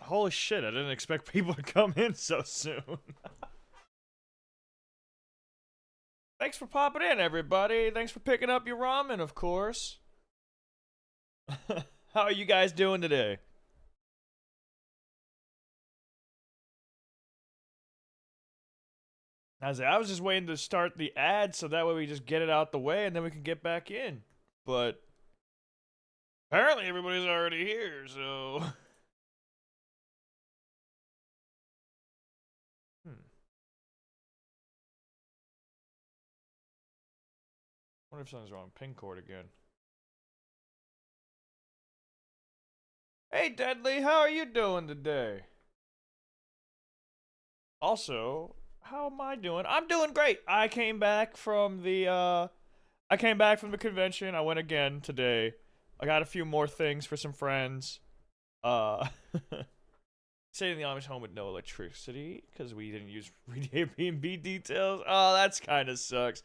Holy shit, I didn't expect people to come in so soon. Thanks for popping in, everybody. Thanks for picking up your ramen, of course. How are you guys doing today? I was just waiting to start the ad so that way we just get it out the way and then we can get back in. But apparently everybody's already here, so. Hmm. Wonder if something's wrong. Pin cord again. Hey, Deadly, how are you doing today? Also, how am I doing? I'm doing great. I came back from the convention. I went again today. I got a few more things for some friends. Uh, stayed in the Amish home with no electricity because we didn't use Airbnb details. Oh, that's kind of sucks.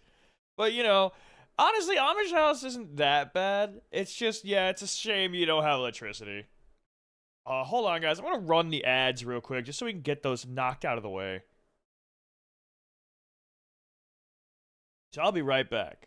But you know, honestly, Amish house isn't that bad. It's just, yeah, it's a shame you don't have electricity. Hold on, guys. I'm gonna run the ads real quick just so we can get those knocked out of the way. So I'll be right back.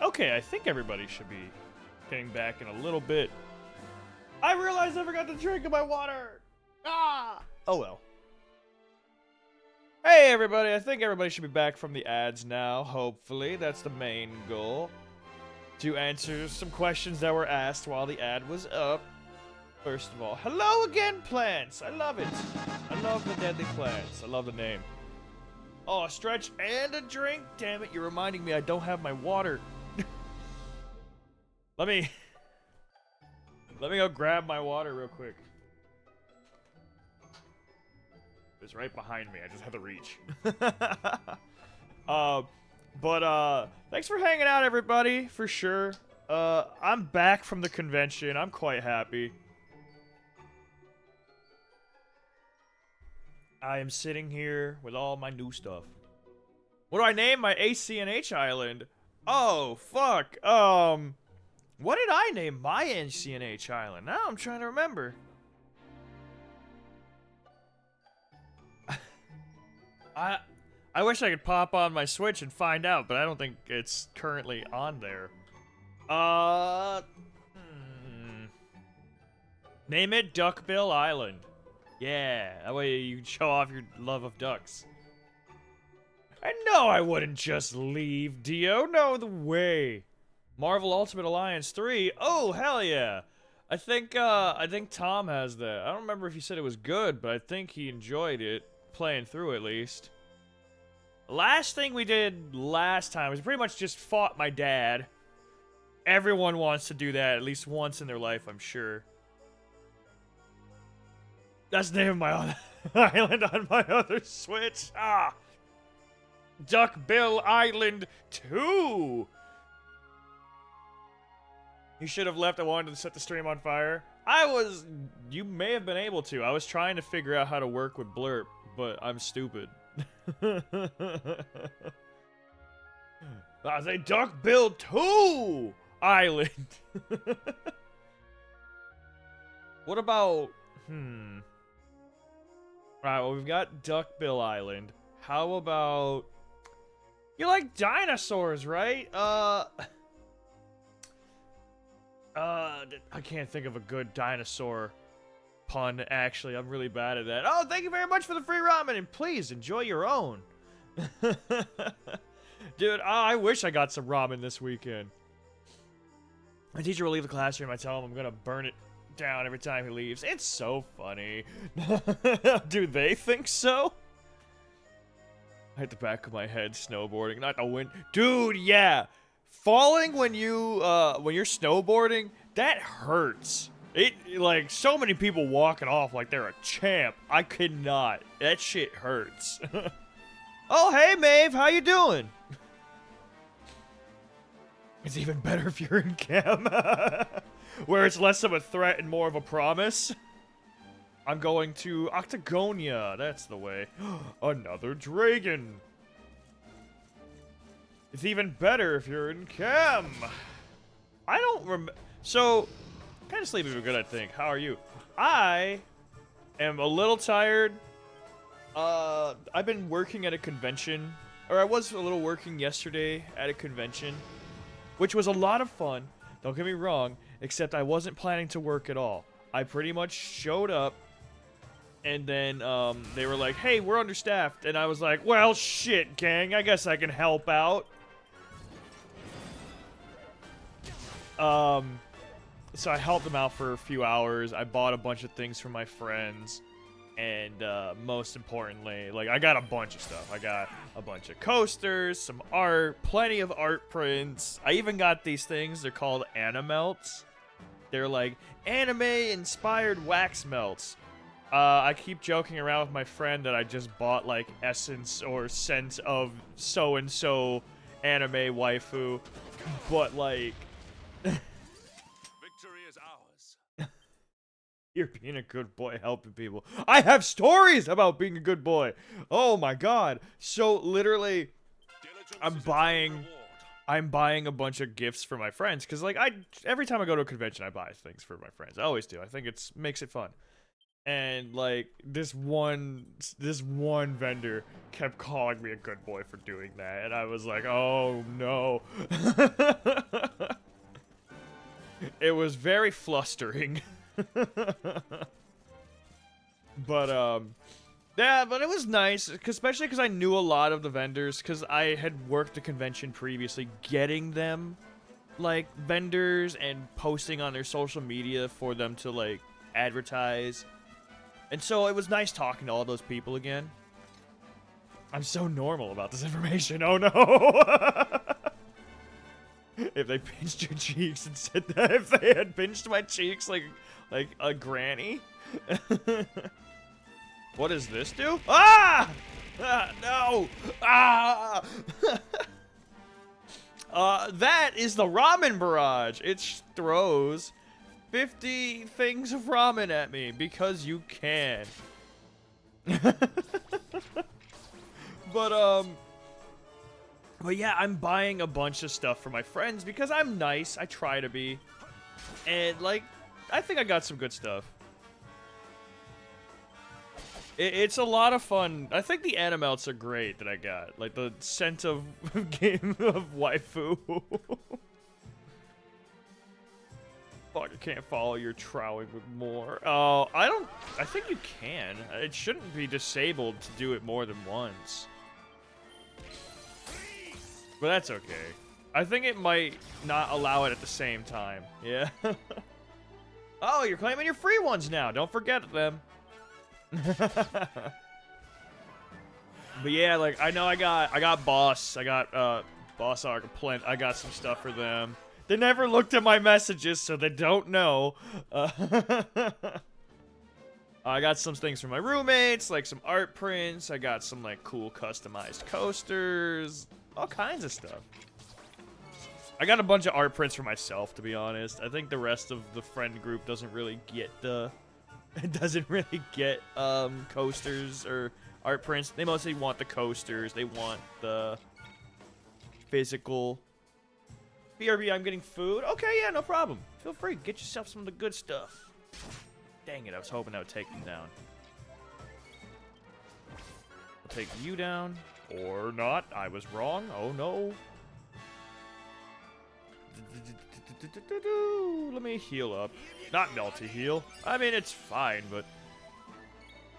Okay, I think everybody should be getting back in a little bit. I realized I forgot to drink my water. Ah! Oh well. Hey everybody, I think everybody should be back from the ads now, hopefully. That's the main goal. To answer some questions that were asked while the ad was up. First of all, hello again, plants! I love it. I love the deadly plants. I love the name. Oh, a stretch and a drink? Damn it, you're reminding me I don't have my water. Let me go grab my water real quick. It's right behind me. I just have to reach. Thanks for hanging out, everybody, for sure. I'm back from the convention. I'm quite happy. I am sitting here with all my new stuff. What do I name my ACNH island? Oh, fuck. What did I name my ACNH island? Now I'm trying to remember. I wish I could pop on my Switch and find out, but I don't think it's currently on there. Name it Duckbill Island. Yeah, that way you can show off your love of ducks. I know I wouldn't just leave, Dio. No the way. Marvel Ultimate Alliance 3. Oh, hell yeah. I think Tom has that. I don't remember if he said it was good, but I think he enjoyed it. Playing through, at least. Last thing we did last time was pretty much just fought my dad. Everyone wants to do that at least once in their life, I'm sure. That's the name of my other island on my other Switch. Ah! Duckbill Island 2! You should have left. I wanted to set the stream on fire. You may have been able to. I was trying to figure out how to work with Blurp, but I'm stupid. That's a Duckbill 2 Island. What about, Alright, well, we've got Duckbill Island. How about... You like dinosaurs, right? I can't think of a good dinosaur pun, actually. I'm really bad at that. Oh, thank you very much for the free ramen, and please enjoy your own. Dude, I wish I got some ramen this weekend. My teacher will leave the classroom. I tell him I'm gonna burn it down every time he leaves. It's so funny. Do they think so? I hit the back of my head snowboarding, not the wind. Dude, yeah. Falling when you're snowboarding, that hurts. Like, so many people walking off like they're a champ. I could not. That shit hurts. Oh, hey, Maeve, how you doing? It's even better if you're in cam. Where it's less of a threat and more of a promise. I'm going to Octagonia. That's the way. Another dragon. It's even better if you're in cam. I don't remember. So, kind of sleeping good, I think. How are you? I am a little tired. I've been working at a convention. Or I was a little working yesterday at a convention. Which was a lot of fun. Don't get me wrong. Except I wasn't planning to work at all. I pretty much showed up. And then, they were like, hey, we're understaffed. And I was like, well, shit, gang. I guess I can help out. So I helped them out for a few hours. I bought a bunch of things for my friends. And, most importantly, like, I got a bunch of stuff. I got a bunch of coasters, some art, plenty of art prints. I even got these things. They're called Animelts. They're, like, anime-inspired wax melts. I keep joking around with my friend that I just bought, like, essence or scent of so-and-so anime waifu. But, like... Victory is ours. You're being a good boy, helping people. I have stories about being a good boy. Oh my god. So literally, I'm buying a bunch of gifts for my friends because like every time I go to a convention, I buy things for my friends. I always do. I think makes it fun. And like this one vendor kept calling me a good boy for doing that, and I was like, oh no. It was very flustering. But yeah, but it was nice, especially because I knew a lot of the vendors, because I had worked the convention previously, getting them like vendors and posting on their social media for them to like advertise. And so it was nice talking to all those people again. I'm so normal about this information. Oh no. If they pinched your cheeks and said that, if they had pinched my cheeks like a granny. What does this do? Ah! No! Ah! That is the ramen barrage. It throws 50 things of ramen at me because you can. But yeah, I'm buying a bunch of stuff for my friends because I'm nice. I try to be. And, like, I think I got some good stuff. It's a lot of fun. I think the animals are great that I got. Like, the scent of game of waifu. Fuck, I can't follow your trowing with more. Oh, I think you can. It shouldn't be disabled to do it more than once. But that's okay. I think it might not allow it at the same time. Yeah. Oh, you're claiming your free ones now. Don't forget them. But yeah, like, I know I got Boss. I got, Boss Arc, Plint. I got some stuff for them. They never looked at my messages, so they don't know. I got some things for my roommates, like some art prints. I got some, like, cool customized coasters. All kinds of stuff. I got a bunch of art prints for myself, to be honest. I think the rest of the friend group doesn't really get coasters or art prints. They mostly want the coasters. They want the physical. BRB, I'm getting food. Okay, yeah, no problem. Feel free. Get yourself some of the good stuff. Dang it, I was hoping that would take them down. I'll take you down. Or not. I was wrong. Oh, no. Let me heal up. Not melty heal. I mean, it's fine, but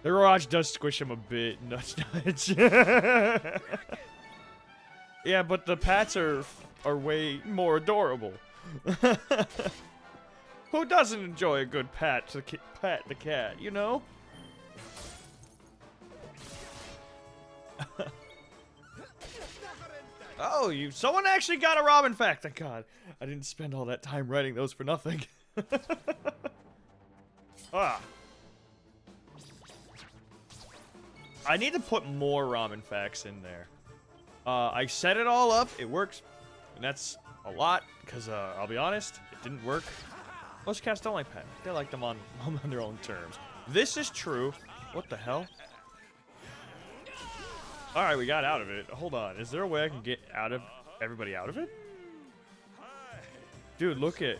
the Mirage does squish him a bit. Nudge, nudge. Yeah, but the pats are way more adorable. Who doesn't enjoy a good pat to pat the cat, you know? Oh, someone actually got a ramen fact. Thank God. I didn't spend all that time writing those for nothing. Ah. I need to put more ramen facts in there. I set it all up. It works. And that's a lot, because I'll be honest, it didn't work. Most cats don't like pets. They like them on their own terms. This is true. What the hell? Alright, we got out of it. Hold on. Is there a way I can get everybody out of it? Dude, look at...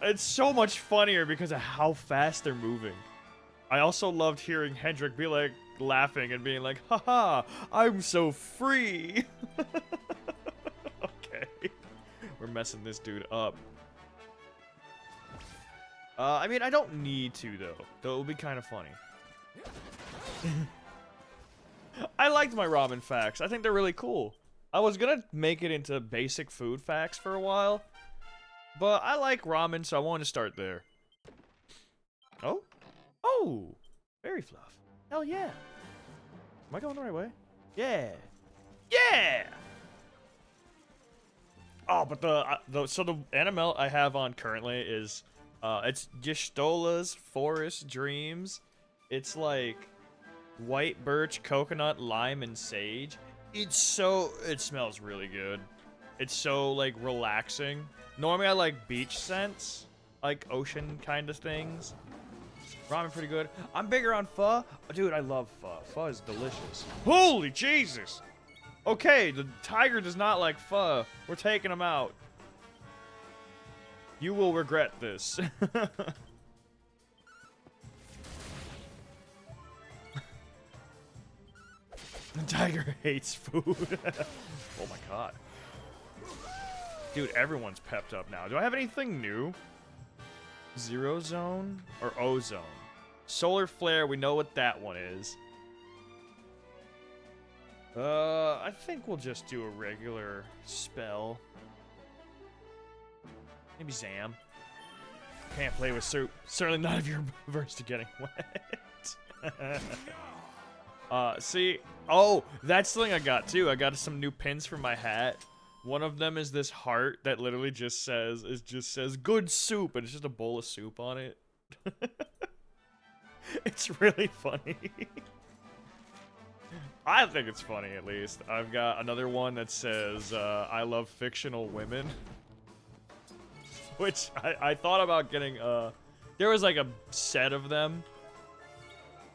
It's so much funnier because of how fast they're moving. I also loved hearing Hendrik be like, laughing and being like, haha, I'm so free. Okay. We're messing this dude up. I mean, I don't need to, though it would be kind of funny. I liked my ramen facts. I think they're really cool. I was gonna make it into basic food facts for a while, but I like ramen, so I wanted to start there. Oh? Oh! Berry fluff. Hell yeah. Am I going the right way? Yeah. Yeah! Oh, but so the animal I have on currently is, it's Gistola's Forest Dreams. It's like white birch, coconut, lime, and sage. It smells really good. It's so, like, relaxing. Normally I like beach scents, like ocean kind of things. Ramen pretty good. I'm bigger on pho. Dude, I love pho. Pho is delicious. Holy Jesus! Okay, the tiger does not like pho. We're taking him out. You will regret this. The tiger hates food. Oh my god. Dude, everyone's pepped up now. Do I have anything new? Zero Zone or Ozone? Solar Flare, we know what that one is. I think we'll just do a regular spell. Maybe Zam. Can't play with soup. Certainly none of your averse to getting wet. See, oh, that's something I got too. I got some new pins for my hat. One of them is this heart that literally just says good soup, and it's just a bowl of soup on it. It's really funny. I think it's funny, at least. I've got another one that says, I love fictional women. Which, I thought about getting, there was like a set of them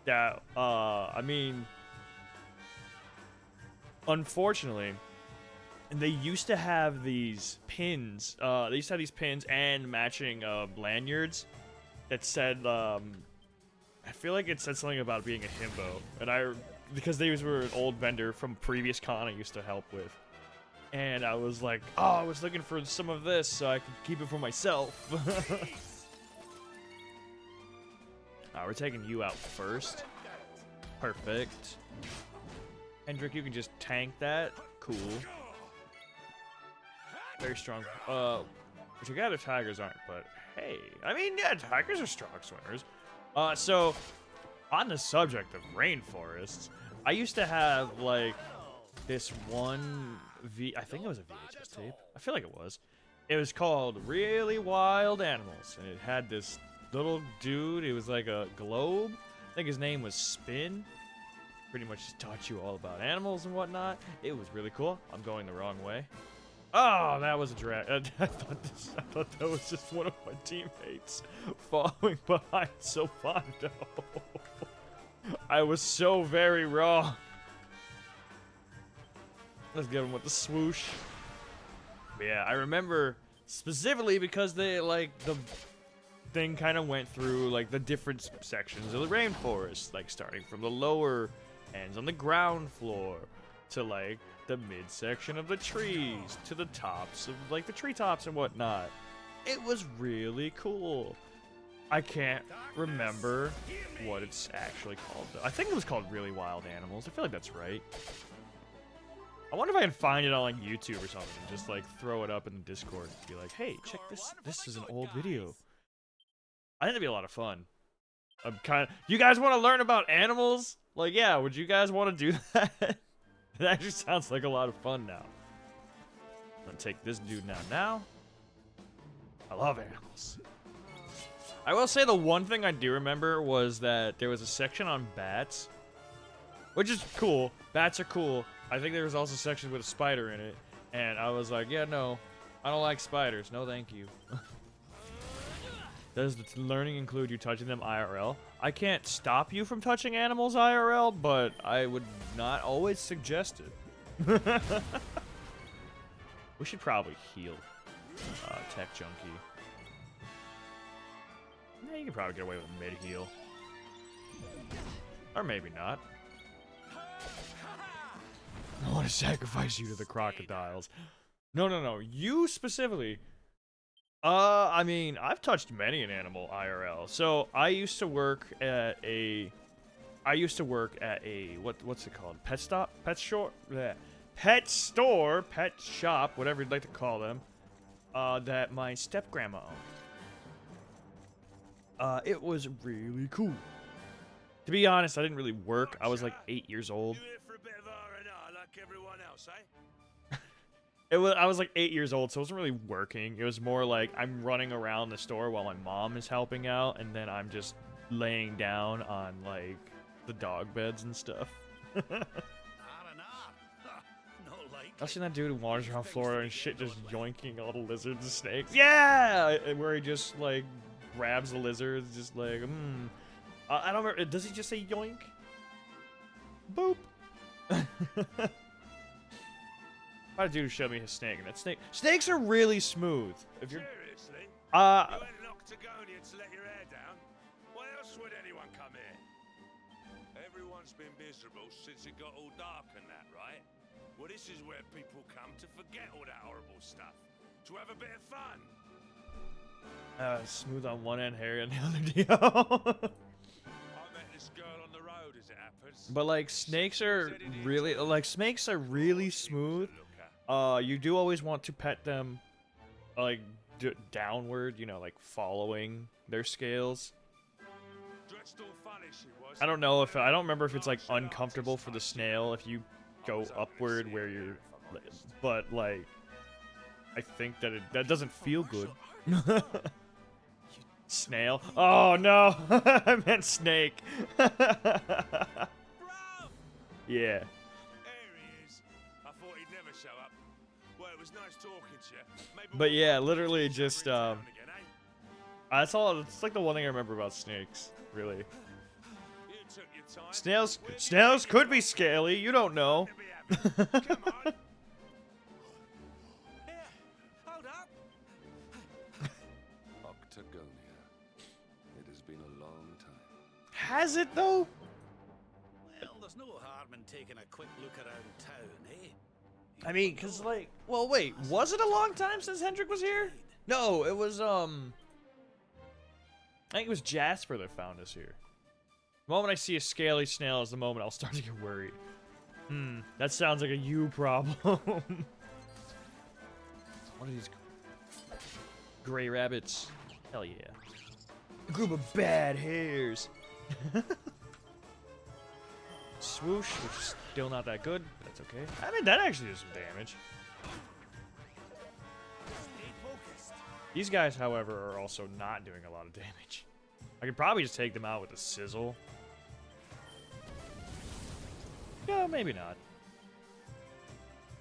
that, I mean, unfortunately, and they used to have these pins, and matching, lanyards that said, I feel like it said something about being a himbo, and because they were an old vendor from previous con I used to help with. And I was like, oh, I was looking for some of this so I could keep it for myself. We're taking you out first. Perfect. Hendrik, you can just tank that. Cool. Very strong. Which again, the tigers aren't, but hey. I mean, yeah, tigers are strong swimmers. So, on the subject of rainforests, I used to have, like, this one I think it was a VHS tape. I feel like it was. It was called Really Wild Animals, and it had this little dude. It was like a globe. I think his name was Spin. Pretty much just taught you all about animals and whatnot. It was really cool. I'm going the wrong way. Oh, that was a drag. I thought that was just one of my teammates falling behind Sylvando. I was so very wrong. Let's get him with the swoosh. But yeah, I remember specifically because they, like, the thing kind of went through, like, the different sections of the rainforest. Like, starting from the lower ends on the ground floor to, like, the midsection of the trees, to the tops of, like, the treetops and whatnot. It was really cool. I can't remember what it's actually called, though. I think it was called Really Wild Animals. I feel like that's right. I wonder if I can find it on, like, YouTube or something and just, like, throw it up in the Discord and be like, hey, check this. This is an old video. I think it'd be a lot of fun. You guys want to learn about animals? Like, yeah, would you guys want to do that? It actually sounds like a lot of fun now. I'm gonna take this dude now. I love animals. I will say the one thing I do remember was that there was a section on bats, which is cool. Bats are cool. I think there was also a section with a spider in it, and I was like, yeah, no, I don't like spiders. No, thank you. Does the learning include you touching them IRL? I can't stop you from touching animals IRL, but I would not always suggest it. We should probably heal Tech Junkie. Yeah, you can probably get away with a mid-heal. Or maybe not. I want to sacrifice you to the crocodiles. No. You specifically. I mean, I've touched many an animal IRL. So I used to work at a. What's it called? Pet stop? Pet store? Yeah. Pet store? Pet shop? Whatever you'd like to call them. That my step-grandma owned. It was really cool. To be honest, I didn't really work. I was like 8 years old. I was like 8 years old, so I wasn't really working. It was more like I'm running around the store while my mom is helping out, and then I'm just laying down on, like, the dog beds and stuff. I've seen that dude who wanders around Florida and shit just yoinking all the lizards and snakes. Yeah! Where he just, like, grabs the lizards, just like, I don't remember. Does he just say yoink? Boop. I had a dude who showed me his snake, and that snakes are really smooth. If you're seriously, you went in Octagonian to let your hair down. Why else would anyone come here? Everyone's been miserable since it got all dark and that, right? Well, this is where people come to forget all that horrible stuff, to have a bit of fun. Smooth on one end, hairy on the other. Deal. I met this girl on the road, as it happens. But like snakes are really smooth. You do always want to pet them, like downward, you know, like following their scales. I don't remember if it's like uncomfortable for the snail if you go upward where you're, but like, I think that that doesn't feel good. Snail. Oh no, I meant snake. Bro! Yeah. There he is. I thought he'd never show up. Well, it was nice talking to you. Maybe But we'll yeah, find literally each other just in town again, eh? that's all. It's like the one thing I remember about snakes. Really. You took your time. Snails. Where have you Snails been? could be scaly. You don't know. To be happy. Come on. Here, hold up. Octagonia. It has been a long time. Has it though? Well, there's no harm in taking a quick look around town, eh? I mean, cause like, well, wait, was it a long time since Hendrik was here? No, it was I think it was Jasper that found us here. The moment I see a scaly snail is the moment I'll start to get worried. That sounds like a you problem. What are these gray rabbits? Hell yeah. A group of bad hares. Swoosh, which is still not that good, but that's okay. I mean, that actually does some damage. Stay focused. These guys, however, are also not doing a lot of damage. I could probably just take them out with a sizzle. Yeah, maybe not.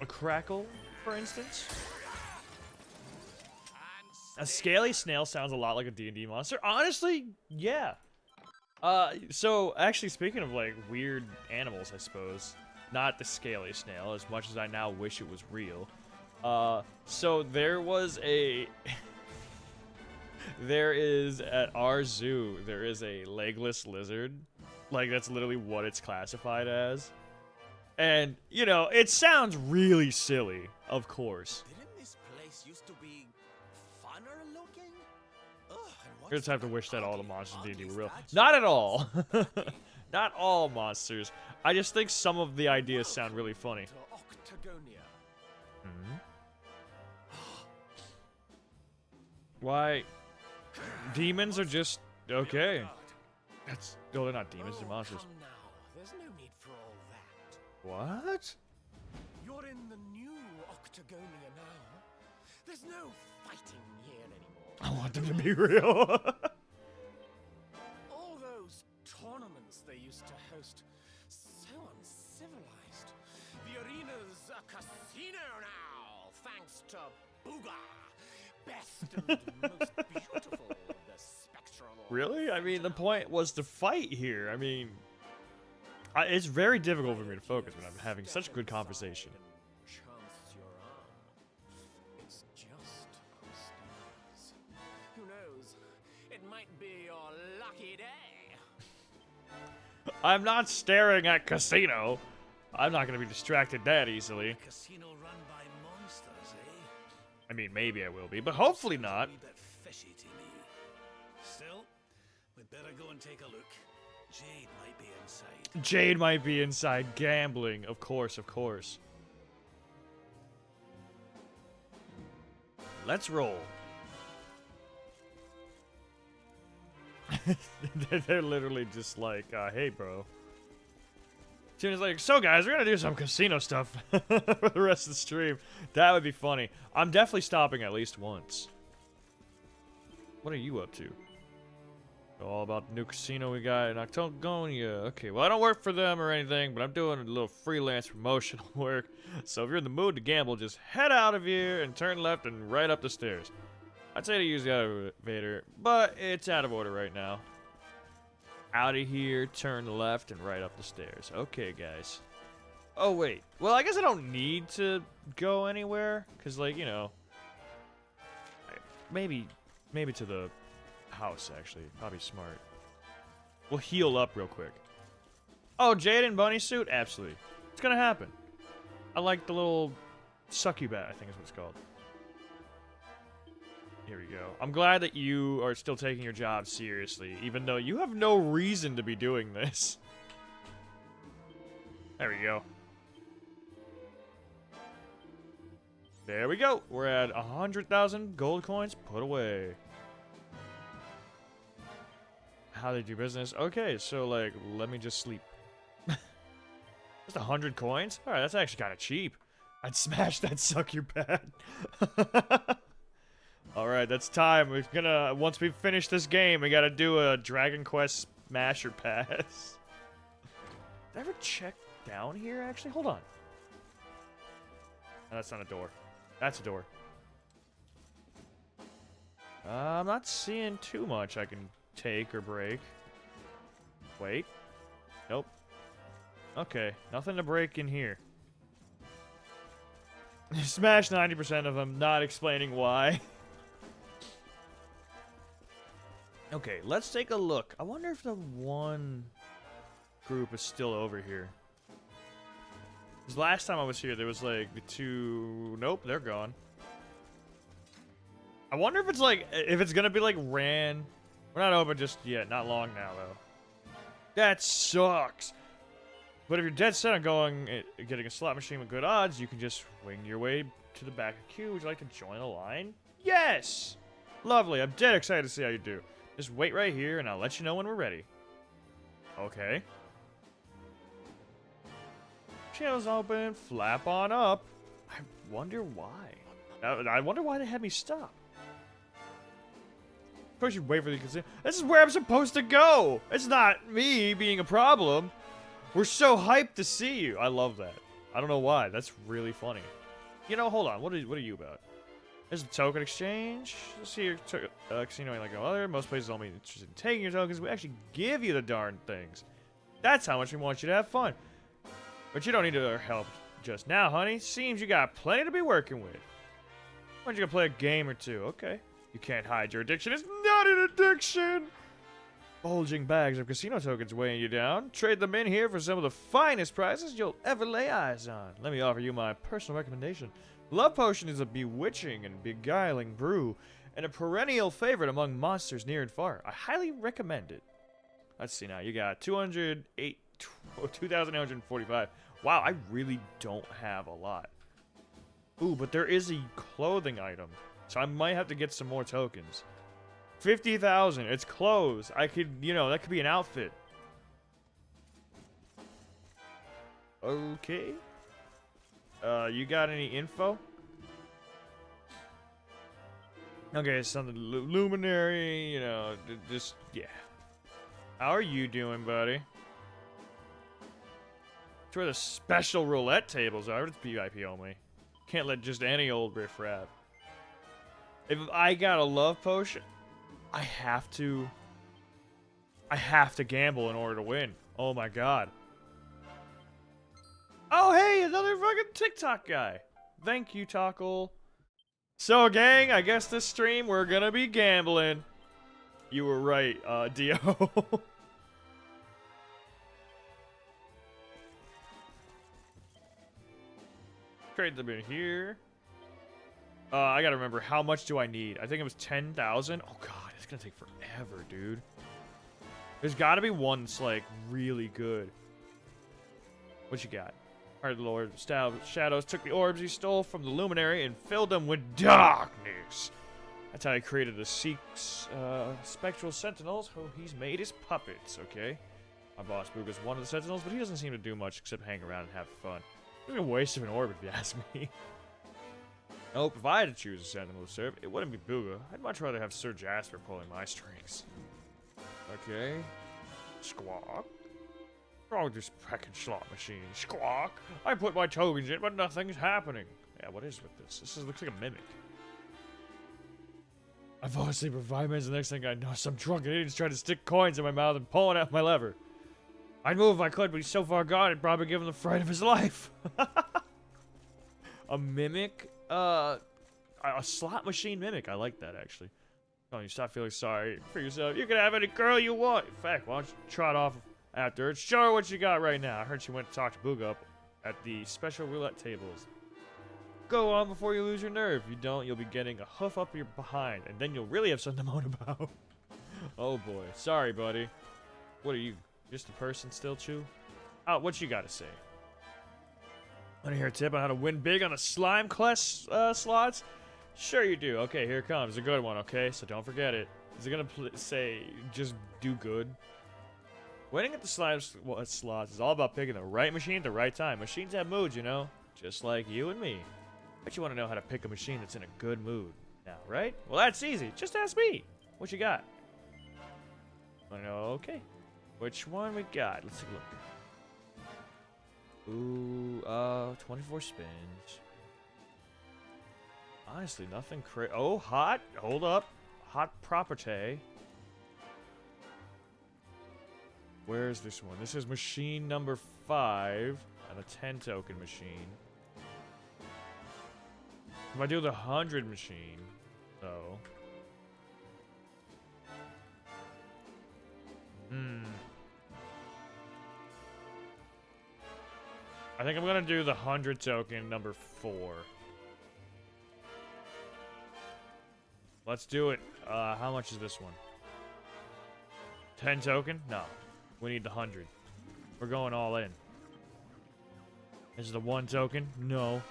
A crackle, for instance. And A scaly snail sounds a lot like a D&D monster. Honestly, yeah. So actually, speaking of like weird animals, I suppose, not the scaly snail, as much as I now wish it was real. So there was a, there is at our zoo, there is a legless lizard, like that's literally what it's classified as. And you know, it sounds really silly, of course. didn't this place used to be funner looking? Ugh, and I just what's have to that wish that all the ugly monsters in D&D were ugly real. statue? Not at all. Not all monsters. I just think some of the ideas sound really funny. To Octagonia. Why? Demons are just okay. That's no, they're not demons. They're Oh, monsters. come now. There's no need for all that. What? You're in the new Octagonia now. There's no fighting here anymore. I want them to be real. All those tournaments they used to host, so uncivilized. The arena's a casino now, thanks to Booga, best and most beautiful of the spectral. Really? I mean, the point was to fight here. I mean, it's very difficult for me to focus when I'm having such good conversation. Chance your arm. It's just upstairs. Who knows? It might be your lucky day. I'm not staring at casino. I'm not gonna be distracted that easily. Casino run by monsters, eh? I mean, maybe I will be, but hopefully not. A wee bit fishy to me. Still, we'd better go and take a look. Jade might be inside. Jade might be inside gambling. Of course, of course. Let's roll. They're literally just like, hey, bro. Tina's like, so guys, we're gonna do some casino stuff for the rest of the stream. That would be funny. I'm definitely stopping at least once. What are you up to? All about the new casino we got in Octagonia. Okay, well, I don't work for them or anything, but I'm doing a little freelance promotional work. So if you're in the mood to gamble, just head out of here and turn left and right up the stairs. I'd say to use the elevator, but it's out of order right now. Out of here, turn left and right up the stairs. Okay, guys. Oh, wait. Well, I guess I don't need to go anywhere, because, like, you know, maybe to the house, actually. Probably smart. We'll heal up real quick. Oh, Jaden bunny suit? Absolutely. It's gonna happen. I like the little succubat, I think is what it's called. Here we go. I'm glad that you are still taking your job seriously, even though you have no reason to be doing this. There we go. There we go. We're at 100,000 gold coins put away. How they do business? Okay, so like, let me just sleep. Just 100 coins? Alright, that's actually kind of cheap. I'd smash that succubat. All right, that's time. We're gonna once we finish this game, we gotta do a Dragon Quest Smasher Pass. Did I ever check down here? Actually, hold on. No, that's not a door. That's a door. I'm not seeing too much I can take or break. Wait. Nope. Okay, nothing to break in here. Smash 90% of them, not explaining why. Okay, let's take a look. I wonder if the one group is still over here. Because last time I was here, there was like the two... Nope, they're gone. I wonder if it's like... If it's gonna be like ran... We're not open just yet. Not long now, though. That sucks. But if you're dead set on getting a slot machine with good odds, you can just wing your way to the back of the queue. Would you like to join a line? Yes! Lovely. I'm dead excited to see how you do. Just wait right here, and I'll let you know when we're ready. Okay. Channel's open. Flap on up. I wonder why. I wonder why they had me stop. Of course, you'd wait for the casino. This is where I'm supposed to go. It's not me being a problem. We're so hyped to see you. I love that. I don't know why. That's really funny. You know, hold on. What are you about? There's a token exchange. Let's see your casino ain't like no other. Most places only interested in taking your tokens. We actually give you the darn things. That's how much we want you to have fun. But you don't need our help just now, honey. Seems you got plenty to be working with. Why don't you go play a game or two? Okay. You can't hide your addiction. It's not an addiction! Bulging bags of casino tokens weighing you down. Trade them in here for some of the finest prizes you'll ever lay eyes on. Let me offer you my personal recommendation. Love Potion is a bewitching and beguiling brew, and a perennial favorite among monsters near and far. I highly recommend it. Let's see now. You got 2,845. Wow, I really don't have a lot. Ooh, but there is a clothing item, so I might have to get some more tokens. 50,000. It's clothes. I could, you know, that could be an outfit. Okay. You got any info? Okay, something luminary, you know, just, yeah. How are you doing, buddy? It's where the special roulette tables are. It's VIP only. Can't let just any old riffraff. If I got a love potion, I have to gamble in order to win. Oh my god. Oh, hey, another fucking TikTok guy. Thank you, Tockle. So, gang, I guess this stream we're gonna be gambling. You were right, Dio. Trade them in here. I gotta remember, how much do I need? I think it was 10,000. Oh, God, it's gonna take forever, dude. There's gotta be one that's, like, really good. What you got? Our Lord Shadows took the orbs he stole from the Luminary and filled them with darkness. That's how he created the spectral sentinels who he's made his puppets, okay? My boss Booga's one of the sentinels, but he doesn't seem to do much except hang around and have fun. It's a waste of an orb if you ask me. Nope, if I had to choose a sentinel to serve, it wouldn't be Booga. I'd much rather have Sir Jasper pulling my strings. Okay. Squawk. What's wrong with this fucking slot machine? Squawk! I put my tokens in, but nothing's happening. Yeah, what is with this? This looks like a mimic. I fall asleep for 5 minutes, and the next thing I know, some drunken idiot's trying to stick coins in my mouth and pulling out my lever. I'd move if I could, but he's so far gone, it'd probably give him the fright of his life. A mimic? A slot machine mimic. I like that, actually. Oh, you stop feeling sorry for yourself. You can have any girl you want. In fact, why don't you trot off afterwards? Show her what you got right now. I heard she went to talk to Booga up at the special roulette tables. Go on before you lose your nerve. If you don't, you'll be getting a hoof up your behind, and then you'll really have something to moan about. Oh boy. Sorry, buddy. What are you, just a person still, Chew? Oh, what you gotta say? Want to hear a tip on how to win big on the slime class slots? Sure you do. Okay, here it comes. A good one, okay? So don't forget it. Is it gonna say, just do good? Winning at the slime slots is all about picking the right machine at the right time. Machines have moods, you know? Just like you and me. Bet you want to know how to pick a machine that's in a good mood. now, right? Well, that's easy. Just ask me. What you got? Okay. Which one we got? Let's take a look. Ooh, 24 spins. Honestly, nothing crazy. Oh, hot. Hold up. Hot property. Where's this one? This is machine number 5 and a 10 token machine. If I do the 100 machine, though. I think I'm gonna do the 100 token number 4. Let's do it. How much is this one? 10 token? No. We need the 100. We're going all in. This is the 1 token? No.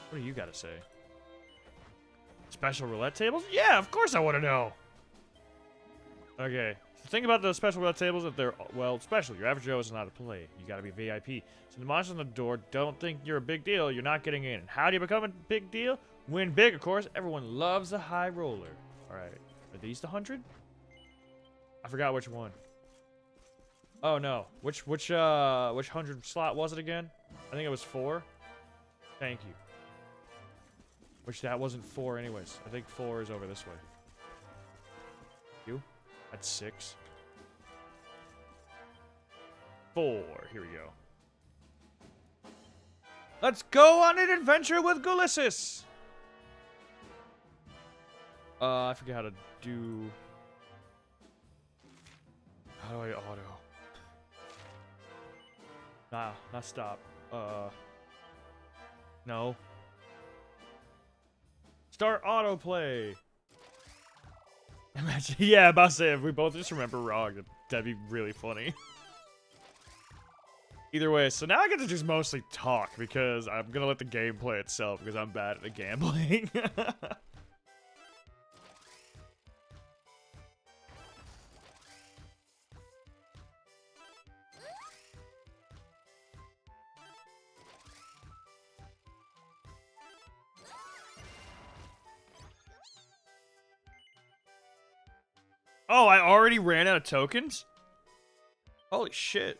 What do you gotta say? Special roulette tables? Yeah, of course I want to know. Okay. The thing about the special roulette tables is that they're, well, special. Your average Joe isn't allowed to play. You gotta be VIP. So the monsters on the door don't think you're a big deal. You're not getting in. And how do you become a big deal? Win big, of course. Everyone loves a high roller. Alright. Are these the 100? I forgot which one. Oh, no. Which 100 slot was it again? I think it was 4. Thank you. Which that wasn't 4 anyways. I think 4 is over this way. You? That's 6. 4. Here we go. Let's go on an adventure with Gulissus! I forget how to do... How do I auto? Nah, not stop. No. Start autoplay! Imagine, yeah, about to say, if we both just remember wrong, that'd be really funny. Either way, so now I get to just mostly talk, because I'm gonna let the game play itself, because I'm bad at the gambling. Oh, I already ran out of tokens? Holy shit.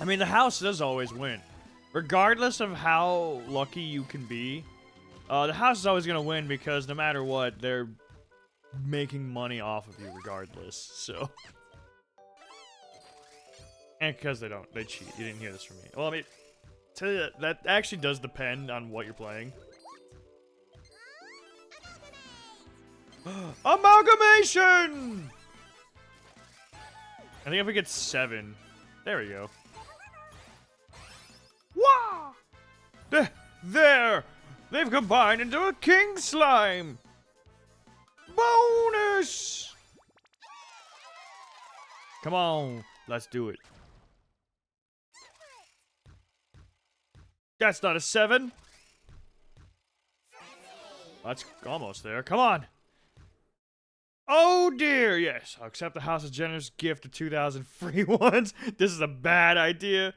I mean, the house does always win. Regardless of how lucky you can be, the house is always going to win because no matter what, they're making money off of you regardless, so... And because they cheat. You didn't hear this from me. Well, I mean, tell you that actually does depend on what you're playing. Amalgamation! I think if we get 7, there we go. Wah! There! They've combined into a king slime! Bonus! Come on, let's do it. That's not a 7. That's almost there. Come on. Oh dear, yes. I'll accept the house's generous gift of 2,000 free ones. This is a bad idea.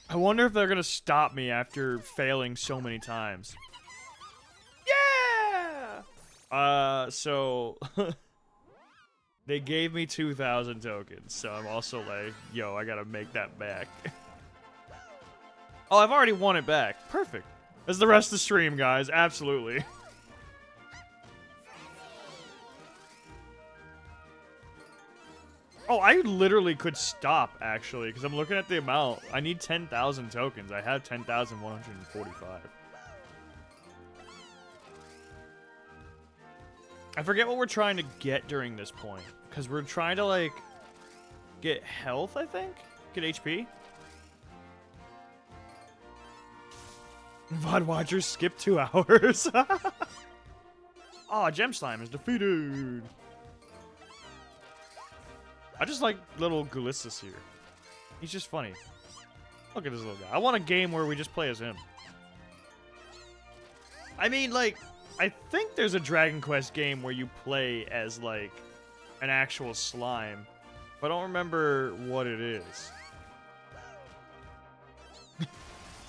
I wonder if they're gonna stop me after failing so many times. Yeah! So... They gave me 2,000 tokens, so I'm also like, yo, I gotta make that back. Oh, I've already won it back. Perfect. That's the rest of the stream, guys. Absolutely. Oh, I literally could stop, actually, because I'm looking at the amount. I need 10,000 tokens. I have 10,145. I forget what we're trying to get during this point. Because we're trying to, like, get health, I think? Get HP? VOD watchers skip 2 hours. Oh, Gem Slime is defeated. I just like little Gulissus here. He's just funny. Look at this little guy. I want a game where we just play as him. I mean, like, I think there's a Dragon Quest game where you play as like an actual slime, but I don't remember what it is.